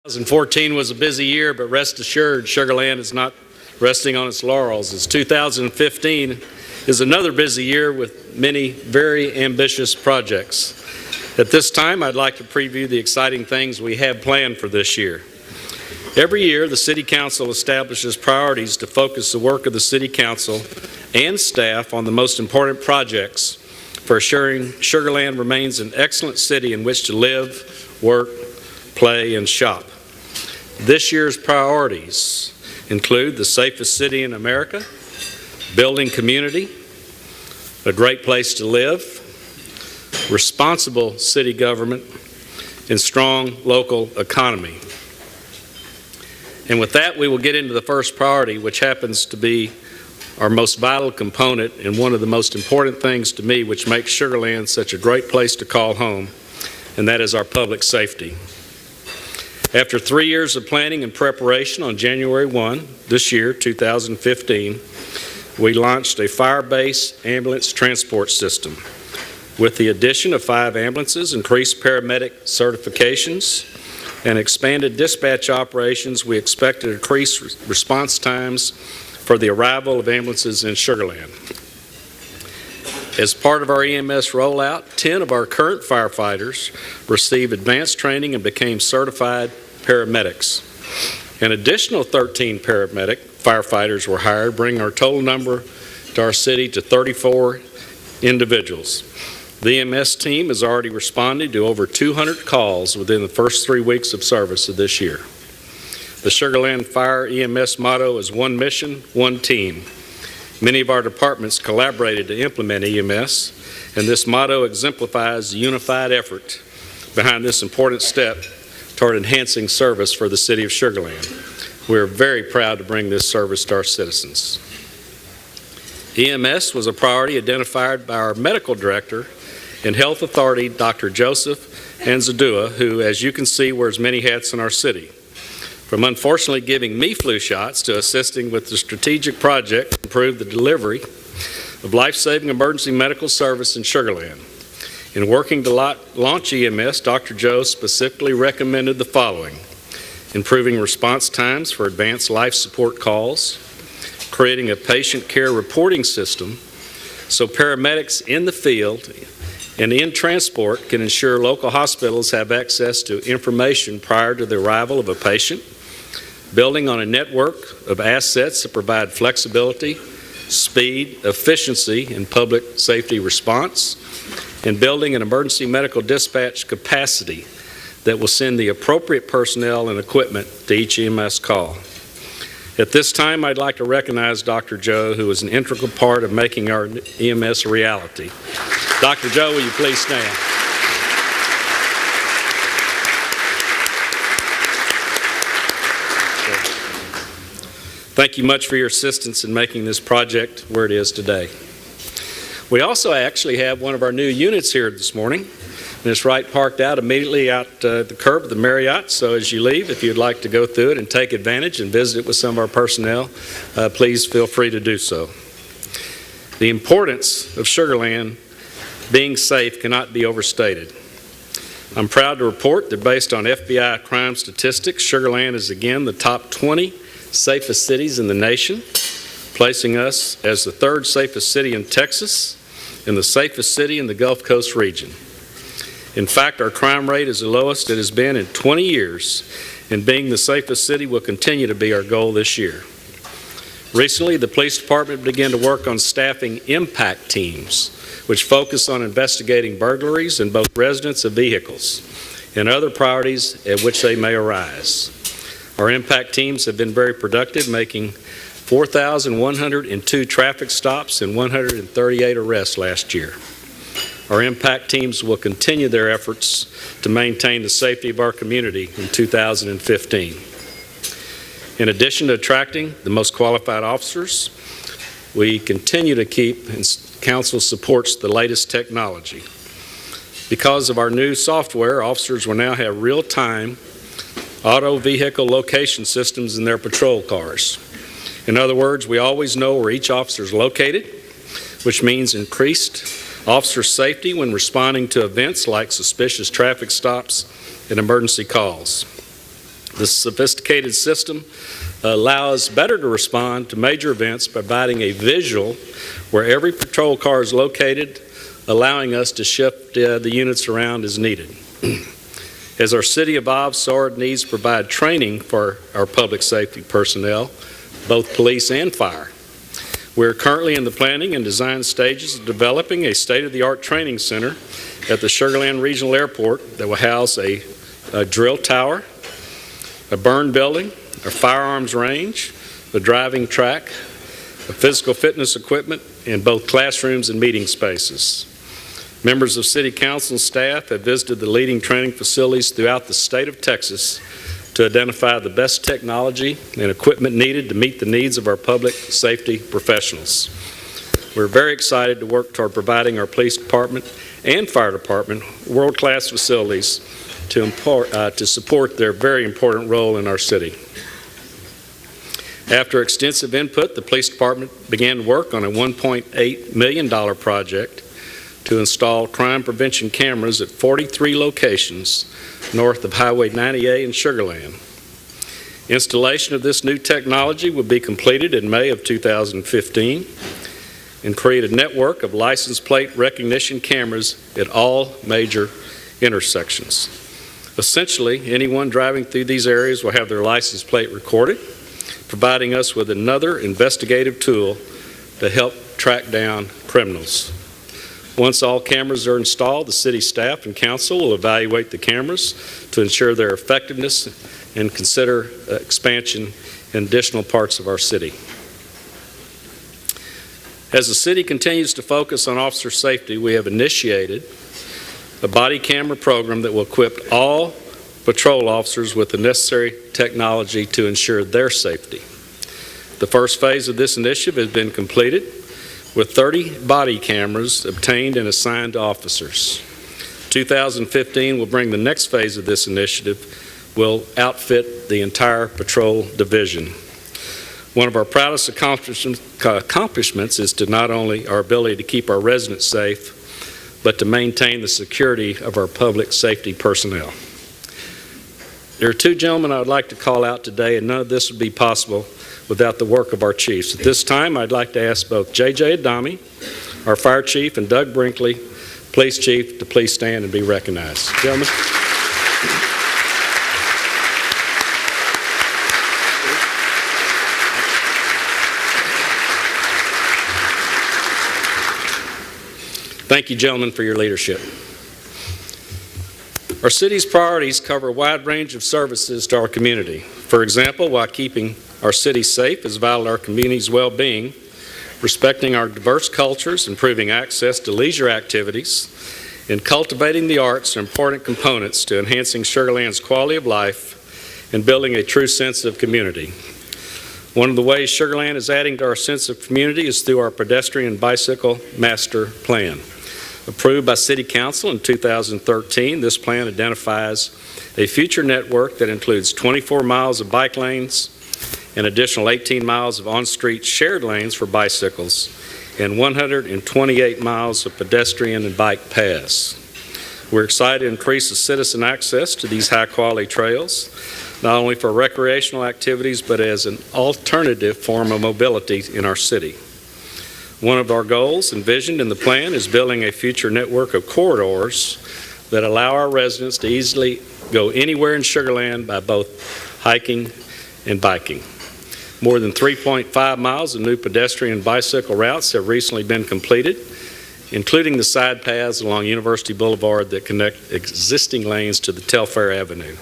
2014 was a busy year, but rest assured, Sugar Land is not resting on its laurels, as 2015 is another busy year with many very ambitious projects. At this time, I'd like to preview the exciting things we have planned for this year. Every year, the City Council establishes priorities to focus the work of the City Council and staff on the most important projects for assuring Sugar Land remains an excellent city in which to live, work, play, and shop. This year's priorities include the safest city in America, building community, a great place to live, responsible city government, and strong local economy. And with that, we will get into the first priority, which happens to be our most vital component and one of the most important things to me, which makes Sugar Land such a great place to call home, and that is our public safety. After 3 years of planning and preparation, on January 1 this year, 2015, we launched a fire-based ambulance transport system. With the addition of 5 ambulances, increased paramedic certifications, and expanded dispatch operations, we expect to increase response times for the arrival of ambulances in Sugar Land. As part of our EMS rollout, 10 of our current firefighters received advanced training and became certified paramedics. An additional 13 firefighters were hired, bringing our total number to our city to 34 individuals. The EMS team has already responded to over 200 calls within the first 3 weeks of service of this year. The Sugar Land Fire EMS motto is one mission, one team. Many of our departments collaborated to implement EMS, and this motto exemplifies the unified effort behind this important step toward enhancing service for the city of Sugar Land. We are very proud to bring this service to our citizens. EMS was a priority identified by our medical director and health authority, Dr. Joseph Anzadua, who, as you can see, wears many hats in our city. From unfortunately giving me flu shots to assisting with the strategic project to improve the delivery of life-saving emergency medical service in Sugar Land. In working to launch EMS, Dr. Joe specifically recommended the following: improving response times for advanced life support calls, creating a patient care reporting system so paramedics in the field and in transport can ensure local hospitals have access to information prior to the arrival of a patient, building on a network of assets that provide flexibility, speed, efficiency, and public safety response, and building an emergency medical dispatch capacity that will send the appropriate personnel and equipment to each EMS call. At this time, I'd like to recognize Dr. Joe, who is an integral part of making our EMS a reality. Dr. Joe, will you please stand? Thank you much for your assistance in making this project where it is today. We also actually have one of our new units here this morning, and it's right parked out immediately out the curb of the Marriott. So as you leave, if you'd like to go through it and take advantage and visit it with some of our personnel, please feel free to do so. The importance of Sugar Land being safe cannot be overstated. I'm proud to report that based on FBI crime statistics, Sugar Land is again the top 20 safest cities in the nation, placing us as the 3rd safest city in Texas and the safest city in the Gulf Coast region. In fact, our crime rate is the lowest it has been in 20 years, and being the safest city will continue to be our goal this year. Recently, the police department began to work on staffing impact teams, which focus on investigating burglaries in both residents and vehicles and other priorities at which they may arise. Our impact teams have been very productive, making 4,102 traffic stops and 138 arrests last year. Our impact teams will continue their efforts to maintain the safety of our community in 2015. In addition to attracting the most qualified officers, we continue to keep, and Council supports the latest technology. Because of our new software, officers will now have real-time auto vehicle location systems in their patrol cars. In other words, we always know where each officer is located, which means increased officer safety when responding to events like suspicious traffic stops and emergency calls. This sophisticated system allows us better to respond to major events by providing a visual where every patrol car is located, allowing us to shift the units around as needed. As our city evolves, so our needs provide training for our public safety personnel, both police and fire. We're currently in the planning and design stages of developing a state-of-the-art training center at the Sugar Land Regional Airport that will house a drill tower, a burn building, a firearms range, a driving track, a physical fitness equipment, and both classrooms and meeting spaces. Members of City Council and staff have visited the leading training facilities throughout the state of Texas to identify the best technology and equipment needed to meet the needs of our public safety professionals. We're very excited to work toward providing our police department and fire department world-class facilities to support their very important role in our city. After extensive input, the police department began work on a $1.8 million project to install crime prevention cameras at 43 locations north of Highway 98 in Sugar Land. Installation of this new technology will be completed in May of 2015 and create a network of license plate recognition cameras at all major intersections. Essentially, anyone driving through these areas will have their license plate recorded, providing us with another investigative tool to help track down criminals. Once all cameras are installed, the city staff and council will evaluate the cameras to ensure their effectiveness and consider expansion in additional parts of our city. As the city continues to focus on officer safety, we have initiated a body camera program that will equip all patrol officers with the necessary technology to ensure their safety. The first phase of this initiative has been completed, with 30 body cameras obtained and assigned to officers. 2015 will bring the next phase of this initiative, will outfit the entire patrol division. One of our proudest accomplishments is to not only our ability to keep our residents safe, but to maintain the security of our public safety personnel. There are two gentlemen I would like to call out today, and none of this would be possible without the work of our chiefs. At this time, I'd like to ask both J.J. Adami, our fire chief, and Doug Brinkley, police chief, to please stand and be recognized. Gentlemen. Thank you, gentlemen, for your leadership. Our city's priorities cover a wide range of services to our community. For example, while keeping our city safe is vital to our community's well-being, respecting our diverse cultures, improving access to leisure activities, and cultivating the arts are important components to enhancing Sugar Land's quality of life and building a true sense of community. One of the ways Sugar Land is adding to our sense of community is through our pedestrian and bicycle master plan. Approved by City Council in 2013, this plan identifies a future network that includes 24 miles of bike lanes, an additional 18 miles of on-street shared lanes for bicycles, and 128 miles of pedestrian and bike paths. We're excited to increase the citizen access to these high-quality trails, not only for recreational activities, but as an alternative form of mobility in our city. One of our goals envisioned in the plan is building a future network of corridors that allow our residents to easily go anywhere in Sugar Land by both hiking and biking. More than 3.5 miles of new pedestrian and bicycle routes have recently been completed, including the side paths along University Boulevard that connect existing lanes to the Telfair Avenue.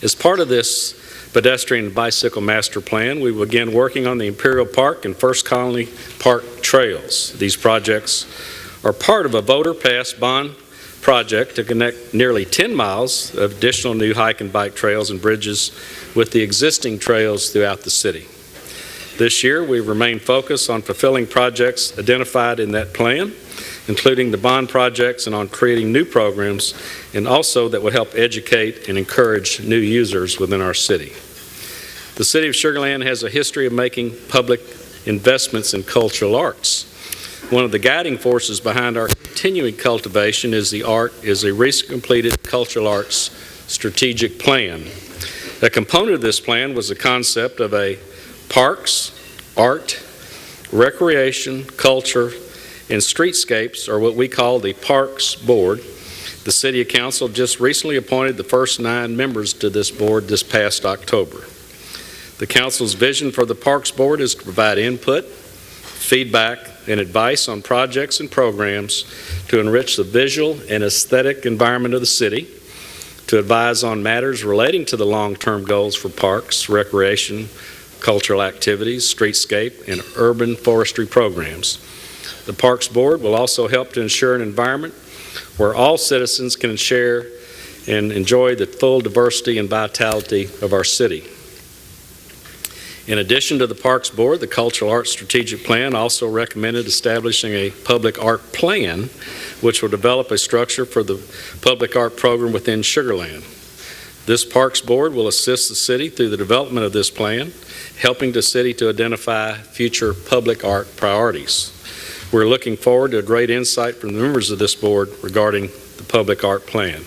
As part of this pedestrian and bicycle master plan, we will begin working on the Imperial Park and First Colony Park trails. These projects are part of a voter-passed bond project to connect nearly 10 miles of additional new hike and bike trails and bridges with the existing trails throughout the city. This year, we remain focused on fulfilling projects identified in that plan, including the bond projects and on creating new programs, and also that would help educate and encourage new users within our city. The City of Sugar Land has a history of making public investments in cultural arts. One of the guiding forces behind our continuing cultivation is a recently completed cultural arts strategic plan. A component of this plan was the concept of a parks, art, recreation, culture, and streetscapes, or what we call the PARCS Board. The City Council just recently appointed the first 9 members to this board this past October. The Council's vision for the PARCS Board is to provide input, feedback, and advice on projects and programs to enrich the visual and aesthetic environment of the city, to advise on matters relating to the long-term goals for parks, recreation, cultural activities, streetscape, and urban forestry programs. The Parks Board will also help to ensure an environment where all citizens can share and enjoy the full diversity and vitality of our city. In addition to the Parks Board, the Cultural Arts Strategic Plan also recommended establishing a public art plan, which will develop a structure for the public art program within Sugar Land. This Parks Board will assist the city through the development of this plan, helping the city to identify future public art priorities. We're looking forward to a great insight from the members of this board regarding the public art plan.